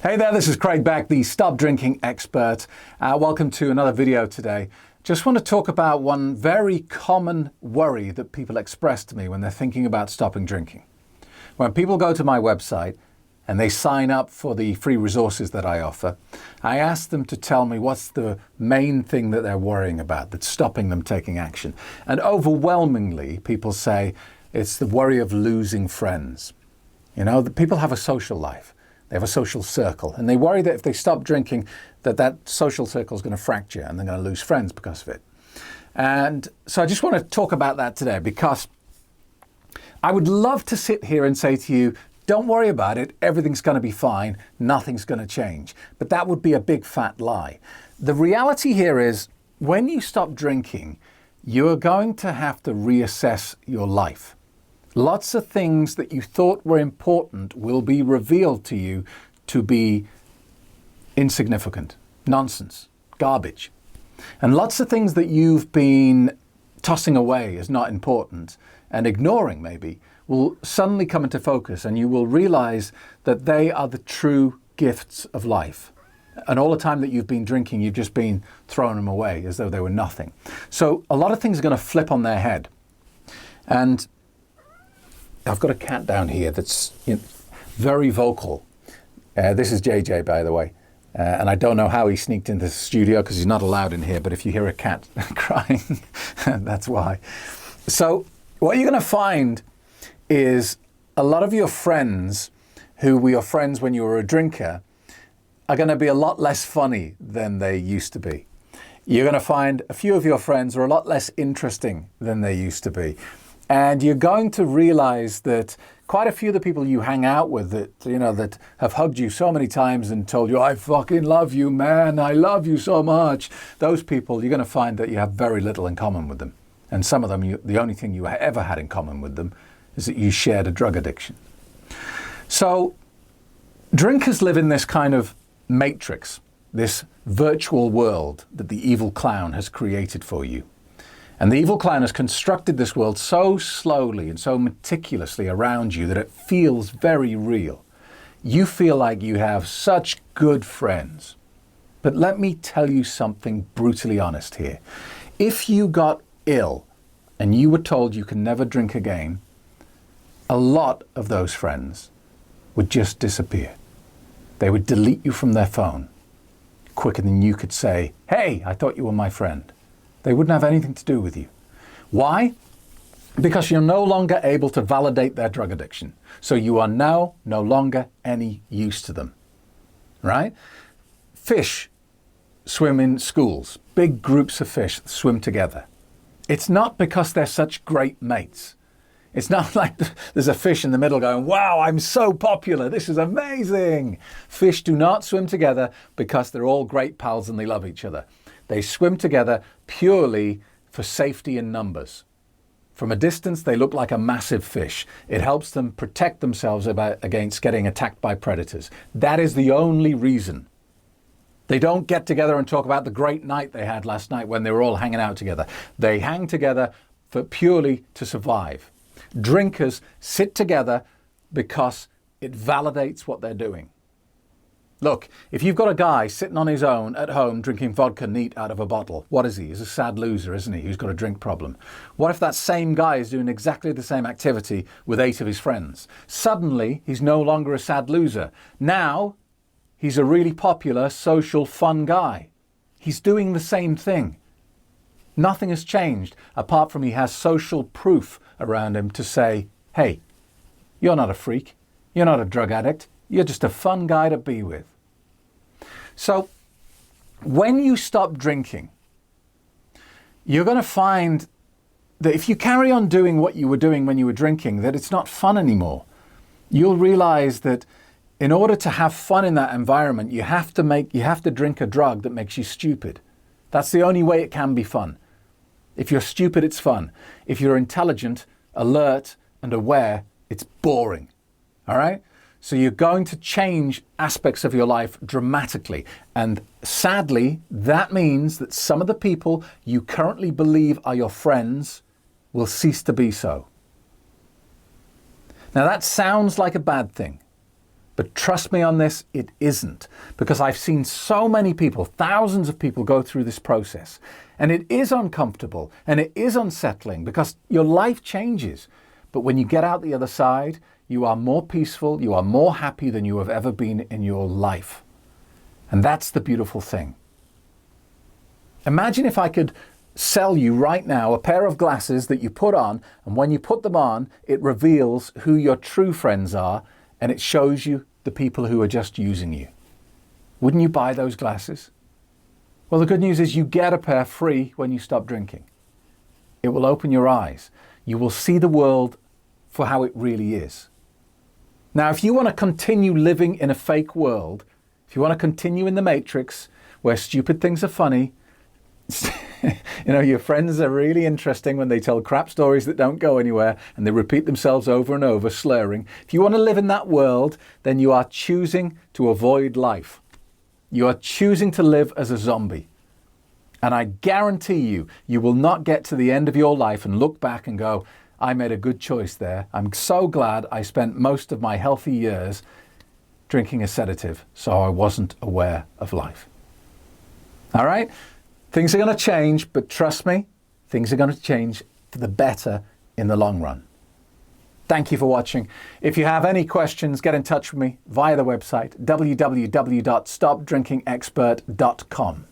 Hey there, this is Craig Beck, the Stop Drinking Expert. Welcome to another video today. Just want to talk about one very common worry that people express to me when they're thinking about stopping drinking. When people go to my website and they sign up for the free resources that I offer, I ask them to tell me what's the main thing that they're worrying about that's stopping them taking action. And overwhelmingly, people say it's the worry of losing friends. You know, the people have a social life. They have a social circle, and they worry that if they stop drinking, that social circle is going to fracture and they're going to lose friends because of it. And so I just want to talk about that today, because I would love to sit here and say to you, don't worry about it, everything's going to be fine, nothing's going to change. But that would be a big fat lie. The reality here is, when you stop drinking, you're going to have to reassess your life. Lots of things that you thought were important will be revealed to you to be insignificant, nonsense, garbage. And lots of things that you've been tossing away as not important and ignoring maybe will suddenly come into focus, and you will realize that they are the true gifts of life. And all the time that you've been drinking, you've just been throwing them away as though they were nothing. So a lot of things are going to flip on their head. And I've got a cat down here that's very vocal. This is JJ, by the way. And I don't know how he sneaked into the studio because he's not allowed in here. But if you hear a cat crying, that's why. So what you're going to find is a lot of your friends who were your friends when you were a drinker are going to be a lot less funny than they used to be. You're going to find a few of your friends are a lot less interesting than they used to be. And you're going to realize that quite a few of the people you hang out with that have hugged you so many times and told you, I fucking love you, man, I love you so much. Those people, you're going to find that you have very little in common with them. And some of them, the only thing you ever had in common with them is that you shared a drug addiction. So drinkers live in this kind of matrix, this virtual world that the evil clown has created for you. And the evil clown has constructed this world so slowly and so meticulously around you that it feels very real. You feel like you have such good friends. But let me tell you something brutally honest here. If you got ill and you were told you can never drink again, a lot of those friends would just disappear. They would delete you from their phone quicker than you could say, hey, I thought you were my friend. They wouldn't have anything to do with you. Why? Because you're no longer able to validate their drug addiction. So you are now no longer any use to them, right? Fish swim in schools. Big groups of fish swim together. It's not because they're such great mates. It's not like there's a fish in the middle going, wow, I'm so popular, this is amazing. Fish do not swim together because they're all great pals and they love each other. They swim together purely for safety in numbers. From a distance, they look like a massive fish. It helps them protect themselves against getting attacked by predators. That is the only reason. They don't get together and talk about the great night they had last night when they were all hanging out together. They hang together purely to survive. Drinkers sit together because it validates what they're doing. Look, if you've got a guy sitting on his own at home drinking vodka neat out of a bottle, what is he? He's a sad loser, isn't he? Who's got a drink problem. What if that same guy is doing exactly the same activity with 8 of his friends? Suddenly, he's no longer a sad loser. Now, he's a really popular, social, fun guy. He's doing the same thing. Nothing has changed, apart from he has social proof around him to say, hey, you're not a freak. You're not a drug addict. You're just a fun guy to be with. So when you stop drinking, you're going to find that if you carry on doing what you were doing when you were drinking, that it's not fun anymore. You'll realize that in order to have fun in that environment, you have to drink a drug that makes you stupid. That's the only way it can be fun. If you're stupid, it's fun. If you're intelligent, alert, and aware, it's boring. All right? So you're going to change aspects of your life dramatically. And sadly, that means that some of the people you currently believe are your friends will cease to be so. Now that sounds like a bad thing, But trust me on this, it isn't. Because I've seen so many people, thousands of people go through this process. And it is uncomfortable and it is unsettling because your life changes. But when you get out the other side, you are more peaceful, you are more happy than you have ever been in your life. And that's the beautiful thing. Imagine if I could sell you right now a pair of glasses that you put on, and when you put them on, it reveals who your true friends are, and it shows you the people who are just using you. Wouldn't you buy those glasses? Well, the good news is you get a pair free when you stop drinking. It will open your eyes. You will see the world for how it really is. Now, if you want to continue living in a fake world, if you want to continue in the matrix where stupid things are funny, your friends are really interesting when they tell crap stories that don't go anywhere and they repeat themselves over and over, slurring. If you want to live in that world, then you are choosing to avoid life. You are choosing to live as a zombie. And I guarantee you, you will not get to the end of your life and look back and go, I made a good choice there. I'm so glad I spent most of my healthy years drinking a sedative so I wasn't aware of life. All right? Things are going to change, but trust me, things are going to change for the better in the long run. Thank you for watching. If you have any questions, get in touch with me via the website www.stopdrinkingexpert.com.